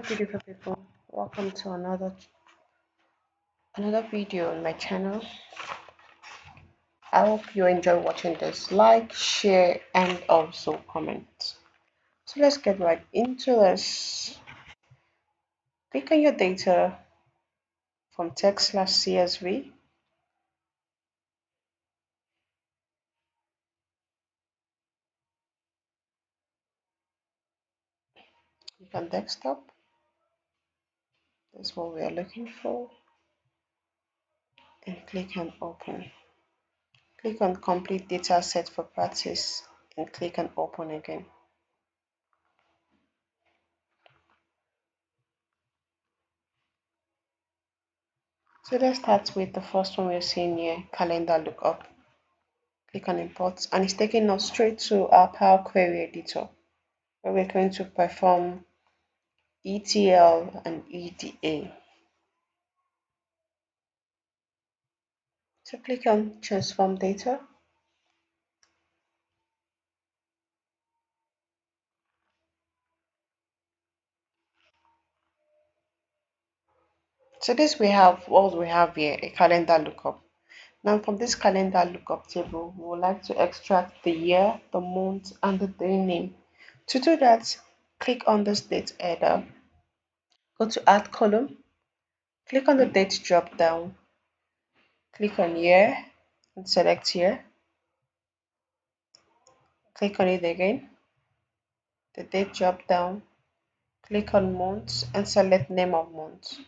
Beautiful people, welcome to another video on my channel. I hope you enjoy watching this. Like, share, and also comment. So let's get right into this. Click on your data from text/CSV. Click on desktop. That's what we are looking for. And click on open. Click on complete data set for practice and click on open again. So let's start with the first one we're seeing here, calendar lookup. Click on import and it's taking us straight to our Power Query editor where we're going to perform ETL and EDA. So click on transform data. So this we have what we have here, a calendar lookup. Now from this calendar lookup table, we would like to extract the year, the month, and the day name. To do that, click on this date header, go to add column, click on the date drop down, click on year and select year, click on it again, the date drop down, click on month and select name of month.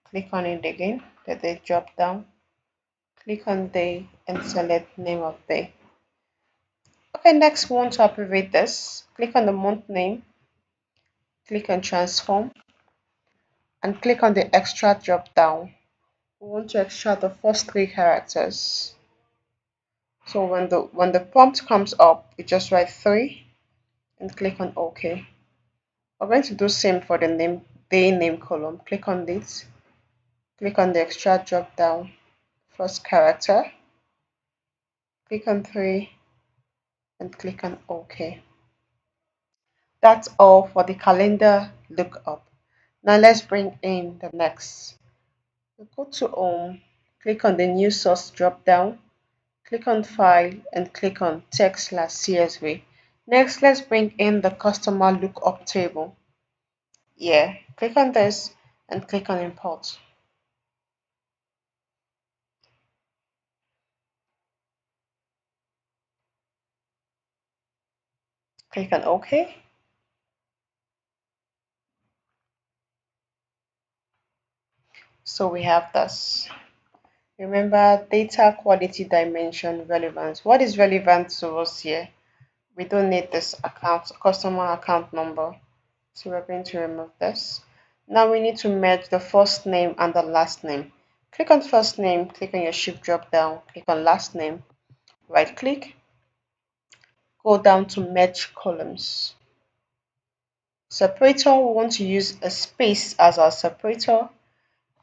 Click on it again, the date drop down, click on day and select name of day. Okay, next we want to abbreviate this. Click on the month name, click on transform and click on the extract drop down. We want to extract the first three characters. So when the prompt comes up, we just write 3 and click on OK. We're going to do same for the name day name column. Click on this, click on the extract drop down, first character, click on 3 and click on OK. That's all for the calendar lookup. Now let's bring in the next. We go to home, click on the new source drop down, click on file and click on text/CSV. Next, let's bring in the customer lookup table. Yeah, click on this and click on import. Click on OK. So we have this. Remember data quality dimension relevance. What is relevant to us here? We don't need this customer account number. So we're going to remove this. Now we need to merge the first name and the last name. Click on first name, click on your shift drop down, click on last name, right click, go down to merge columns. Separator, we want to use a space as our separator,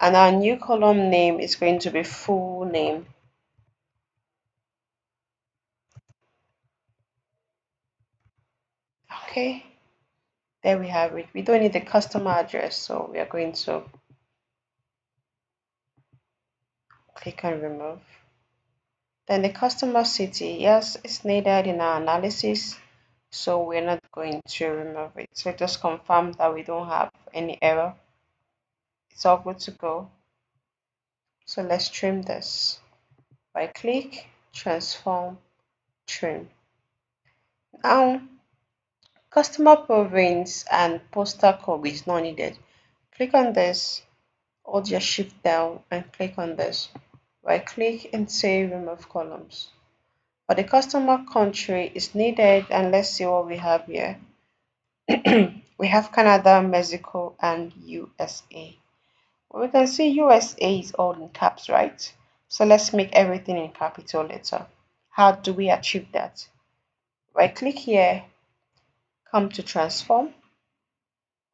and our new column name is going to be full name. Okay, there we have it. We don't need the customer address, so we are going to click on remove. Then the customer city, yes, it's needed in our analysis, so we're not going to remove it. So just confirm that we don't have any error. It's all good to go. So let's trim this. Right click, transform, trim. Now, customer province and postal code is not needed. Click on this, hold your shift down and click on this. Right click and say remove columns. But the customer country is needed, and let's see what we have here. We have Canada, Mexico, and USA. Well, we can see USA is all in caps, right? So let's make everything in capital letter. How do we achieve that? Right click here, come to transform,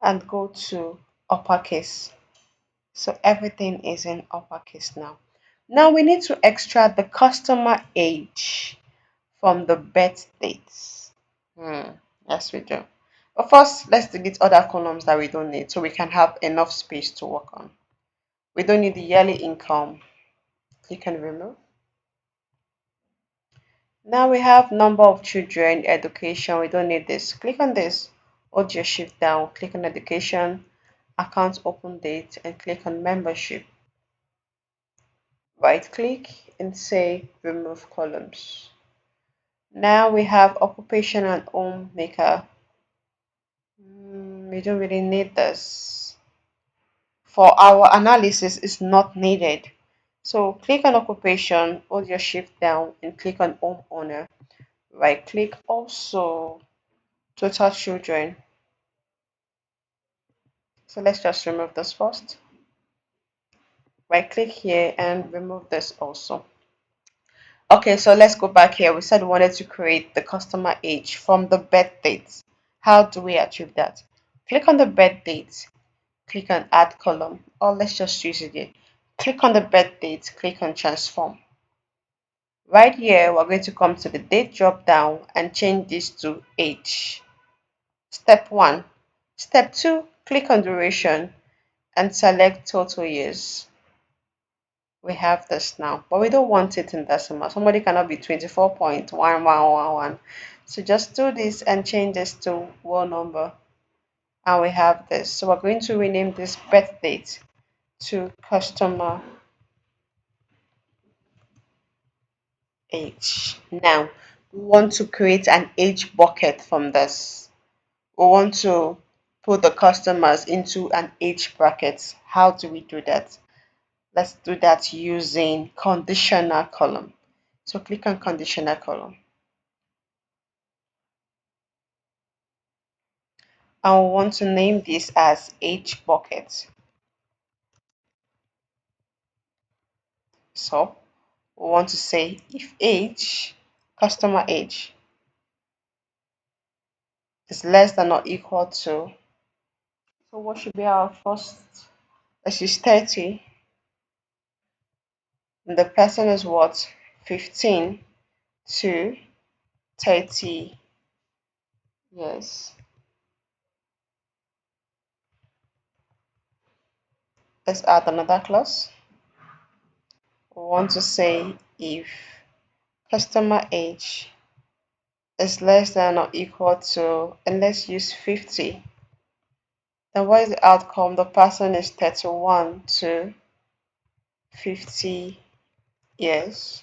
and go to uppercase. So everything is in uppercase now. Now we need to extract the customer age from the birth dates. Yes, we do. But first, let's delete other columns that we don't need so we can have enough space to work on. We don't need the yearly income. Click on remove. Now we have number of children, education. We don't need this. Click on this. Hold your shift down. Click on education, account open date, and click on membership. Right click and say remove columns. Now we have occupation and home maker. We don't really need this. For our analysis, it's not needed. So click on occupation, hold your shift down, and click on homeowner. Right click also total children. So let's just remove this first. Right click here and remove this also. Okay, so let's go back here. We said we wanted to create the customer age from the birth date. How do we achieve that? Click on the birth date, click on add column, or let's just use it here. Click on the birth date, click on transform. Right here, we're going to come to the date drop down and change this to age. Step 1. Step 2, click on duration and select total years. We have this now, but we don't want it in decimal. Somebody cannot be 24.1111. So just do this and change this to whole number. And we have this. So we're going to rename this birth date to customer age. Now, we want to create an age bucket from this. We want to put the customers into an age bracket. How do we do that? Let's do that using conditional column. So click on conditional column. And we want to name this as age bucket. So we want to say if age, customer age, is less than or equal to, so what should be our first? This is 30. And the person is what? 15 to 30 years. Let's add another clause. We want to say if customer age is less than or equal to, and let's use 50. Then what is the outcome? The person is 31 to 50 years.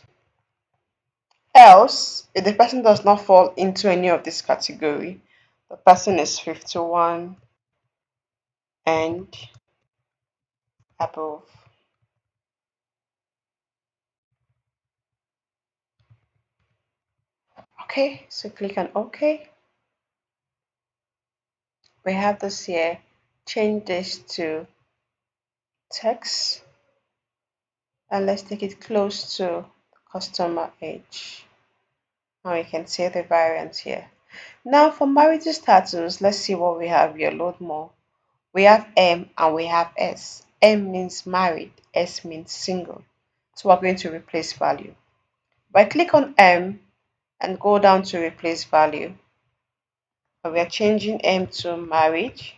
Else, if the person does not fall into any of this category, the person is 51 and above. Okay, so click on OK. We have this here. Change this to text and let's take it close to customer age. Now we can see the variant here. Now for marriage status, let's see what we have here. Load more. We have M and we have S. M means married, S means single. So we're going to replace value. By click on M and go down to replace value. We are changing M to marriage.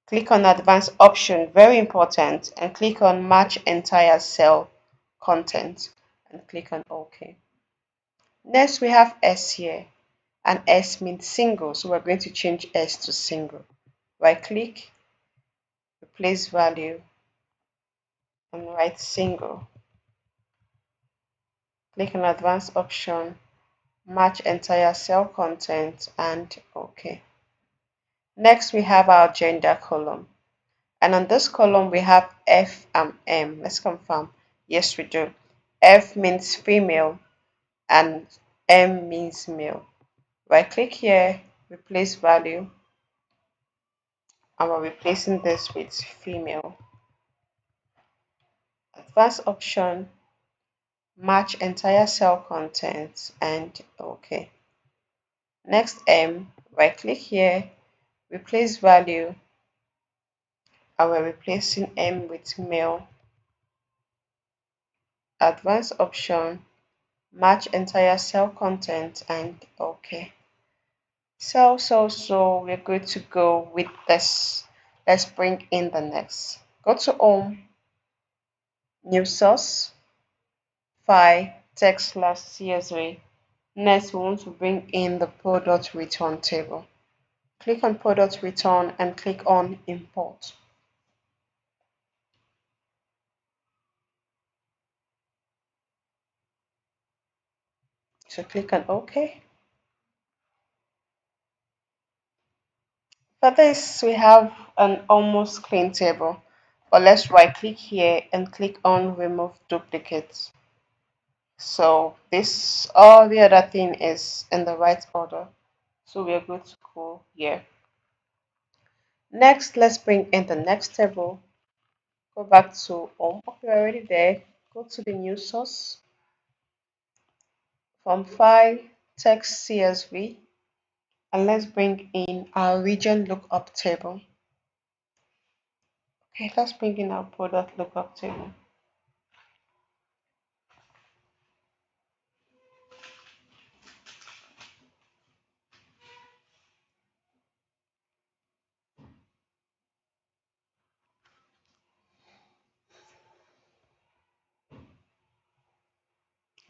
Click on advanced option, very important, and click on match entire cell content and click on OK. Next we have S here and S means single, so we're going to change S to single. Right click, replace value and write single. Click on advanced option, match entire cell content and OK. Next we have our gender column. And on this column, we have F and M. Let's confirm. Yes, we do. F means female and M means male. Right click here, replace value, and we're replacing this with female. Advanced option, match entire cell content, and OK. Next M, right click here, replace value, and we're replacing M with male. Advanced option, match entire cell content and OK. So we're good to go with this. Let's bring in the next. Go to home, new source, file, text slash CSV. Next, we want to bring in the product return table. Click on product return and click on import. So click on OK. For this, we have an almost clean table. But let's right click here and click on remove duplicates. So this all the other thing is in the right order. So we are good to go here. Next, let's bring in the next table. Go back to home. Okay, we're already there. Go to the new source. From file, text CSV, and let's bring in our region lookup table. Okay, let's bring in our product lookup table.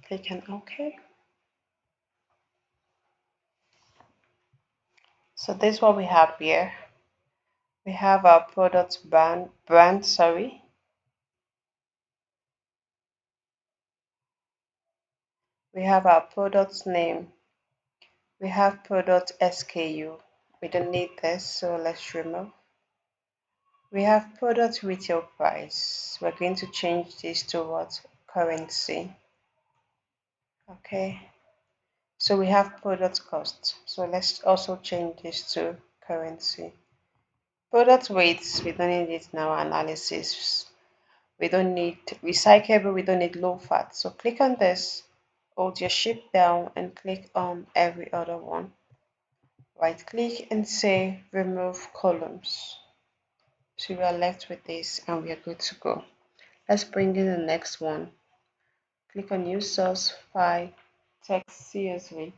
Click on OK. So this is what we have here. We have our product brand, sorry. We have our product name. We have product SKU. We don't need this, so let's remove. We have product retail price. We're going to change this to what? Currency. Okay. So we have product cost. So let's also change this to currency. Product weights, we don't need it in our analysis. We don't need recyclable, we don't need low fat. So click on this, hold your shift down and click on every other one. Right click and say remove columns. So we are left with this and we are good to go. Let's bring in the next one. Click on new source, file, text CSV.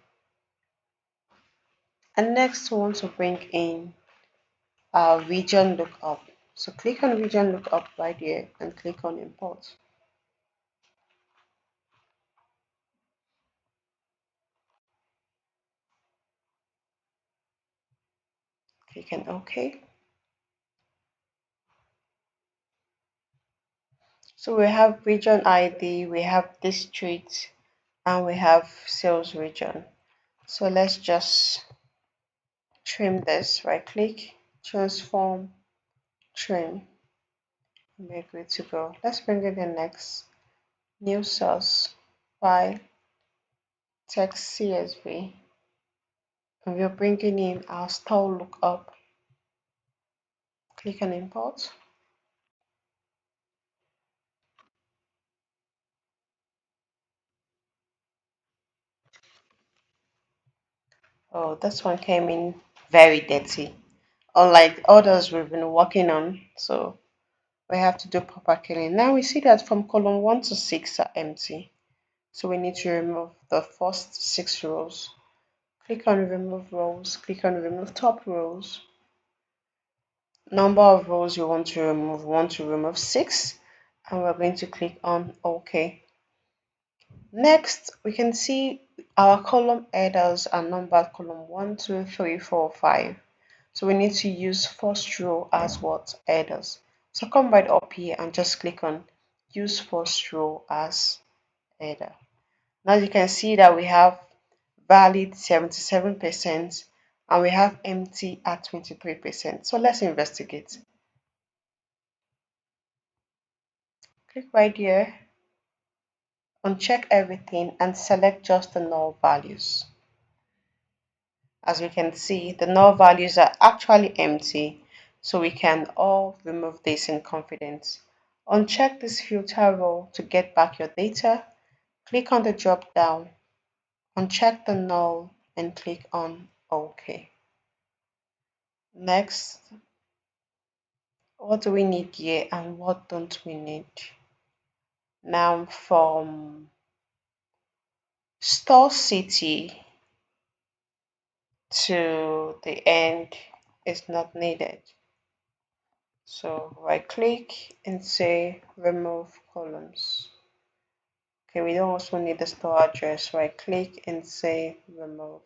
And next we want to bring in our region lookup. So click on region lookup right here and click on import. Click on OK. So we have region ID, we have district, and we have sales region. So let's just trim this, right click, transform, trim, and we're good to go. Let's bring in the next new source, file, text CSV, and we're bringing in our store lookup. Click on import. Oh, this one came in very dirty, unlike others we've been working on. So we have to do proper cleaning. Now we see that from column 1 to 6 are empty. So we need to remove the first 6 rows. Click on remove rows, click on remove top rows. Number of rows you want to remove, we want to remove 6, and we're going to click on OK. Next, we can see our column headers are numbered column 1, 2, 3, 4, 5. So we need to use first row as what? Headers. So come right up here and just click on use first row as header. Now you can see that we have valid 77% and we have empty at 23%. So let's investigate. Click right here, uncheck everything and select just the null values. As we can see, the null values are actually empty, so we can all remove this in confidence. Uncheck this filter row to get back your data. Click on the drop down, uncheck the null and click on OK. Next, what do we need here and what don't we need? Now from store city, to the end is not needed. So right click and say remove columns. Okay, we don't also need the store address. Right click and say remove.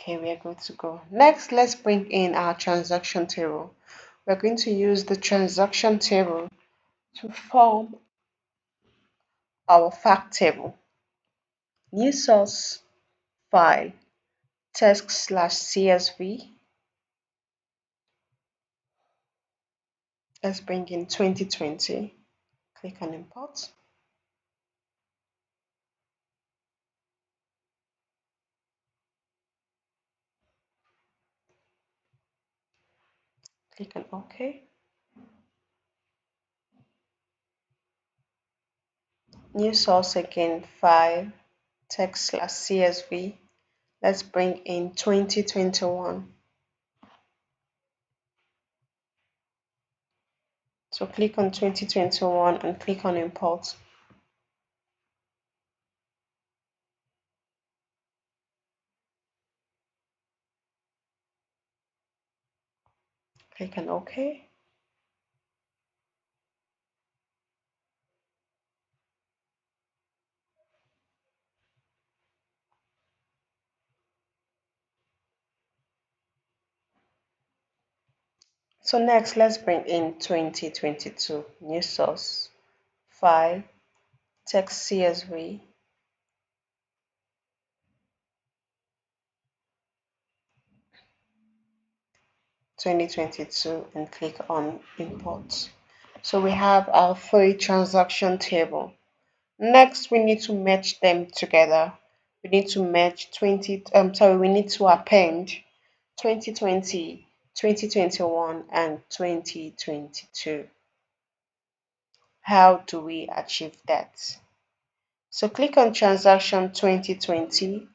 Okay, we are good to go. Next, let's bring in our transaction table. We're going to use the transaction table to form our fact table. New source file text/CSV. Let's bring in 2020. Click on import. Click on OK. New source again, file text/CSV. Let's bring in 2021. So click on 2021 and click on import. Click on OK. So next, let's bring in 2022. New source, file, text CSV. 2022 and click on import. So we have our three transaction table. Next, we need to merge them together. We need to merge we need to append 2020, 2021, and 2022. How do we achieve that? So click on transaction 2020,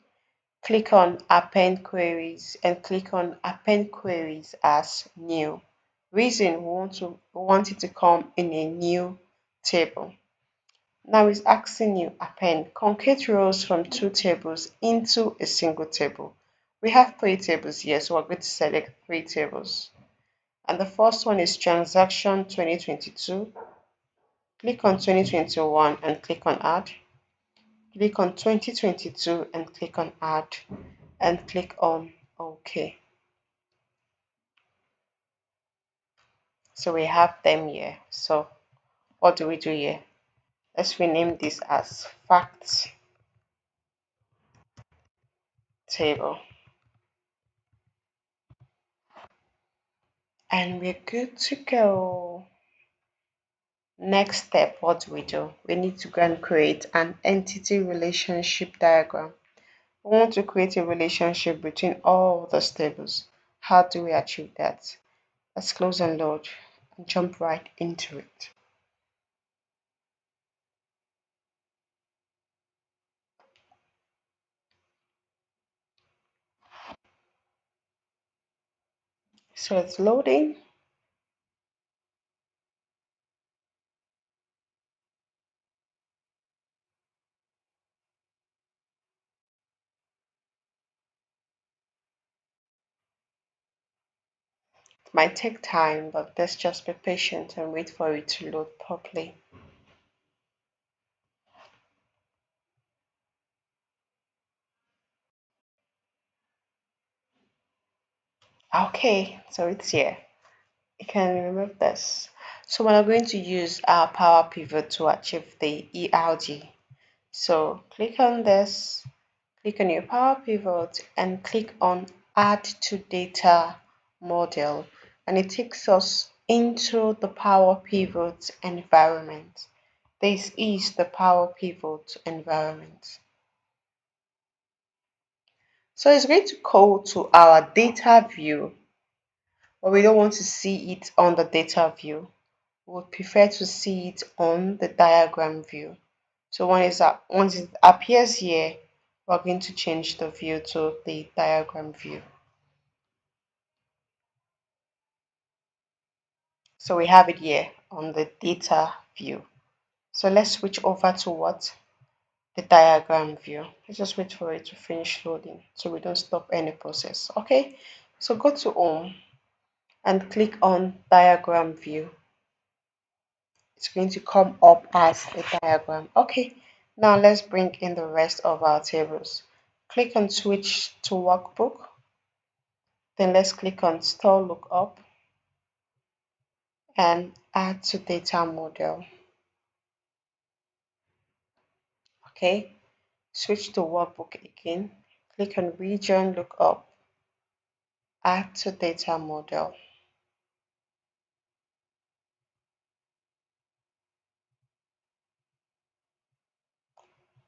click on append queries and click on append queries as new. Reason we want it to come in a new table. Now it's asking you append concat rows from two tables into a single table. We have three tables here, so we're going to select three tables. And the first one is transaction 2022. Click on 2021 and click on add. Click on 2022 and click on add and click on OK. So we have them here. So what do we do here? Let's rename this as facts table. And we're good to go. Next step, what do? We need to go and create an entity relationship diagram. We want to create a relationship between all the tables. How do we achieve that? Let's close and load and jump right into it. So it's loading. It might take time, but let's just be patient and wait for it to load properly. Okay, so it's here. You can remove this. So we're going to use our power pivot to achieve the ELG. So click on this, click on your power pivot and click on add to data model, and it takes us into the power pivot environment. This is the power pivot environment. So it's going to go to our data view, but we don't want to see it on the data view. We would prefer to see it on the diagram view. So once it appears here, we're going to change the view to the diagram view. So we have it here on the data view. So let's switch over to what? the diagram view. Let's just wait for it to finish loading so we don't stop any process. Okay, so go to home and click on diagram view. It's going to come up as a diagram. Okay, now let's bring in the rest of our tables. Click on switch to workbook. Then let's click on store lookup and add to data model. Okay, switch to workbook again. Click on region lookup, add to data model.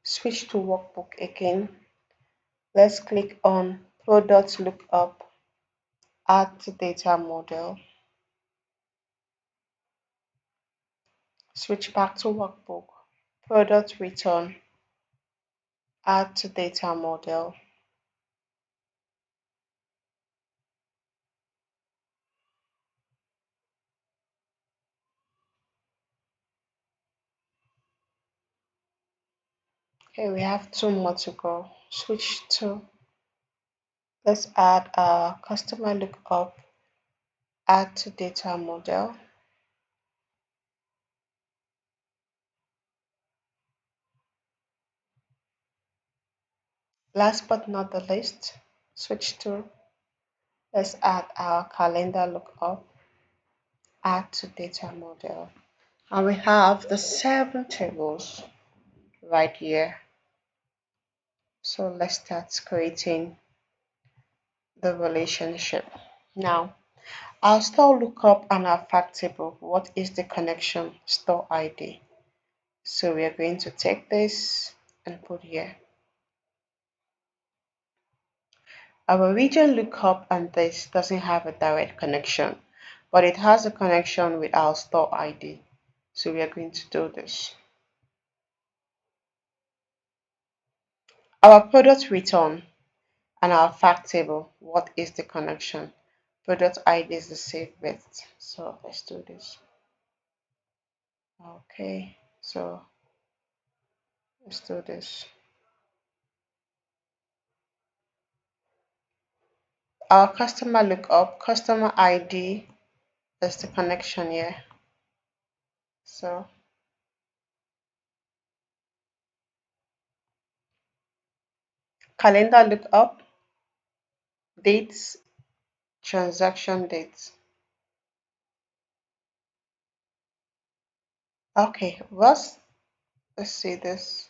Switch to workbook again. Let's click on product lookup, add to data model. Switch back to workbook, product return, add to data model. Okay, we have two more to go. Switch to, let's add a customer lookup, add to data model. Last but not the least, switch to, let's add our calendar lookup, add to data model. And we have the 7 tables right here. So let's start creating the relationship. Now, our store lookup and our fact table, what is the connection? Store ID. So we are going to take this and put here. Our region lookup and this doesn't have a direct connection, but it has a connection with our store ID. So we are going to do this. Our product return and our fact table, what is the connection? Product ID is the safe bet. So let's do this. Okay, so let's do this. Our customer lookup, customer ID is the connection here. So calendar lookup, dates, transaction dates. Okay, let's see this.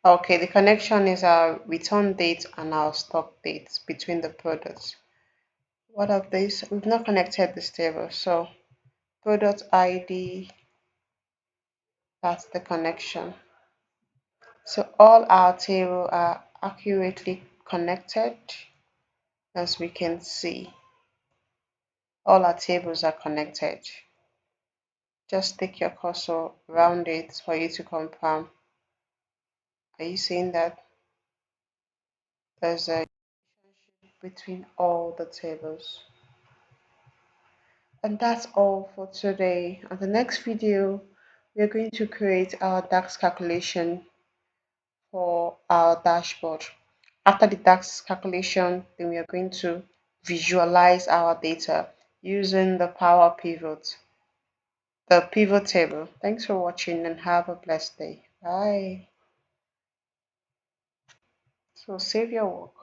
Okay, the connection is our return date and our stock dates between the products. What of this? We've not connected this table, so product ID, that's the connection. So all our tables are accurately connected, as we can see. All our tables are connected. Just take your cursor around it for you to confirm. Are you seeing that there's a relationship between all the tables? And that's all for today. On the next video, we're going to create our DAX calculation for our dashboard. After the DAX calculation, then we are going to visualize our data using the Power Pivot, the pivot table. Thanks for watching and have a blessed day. Bye. So save your work.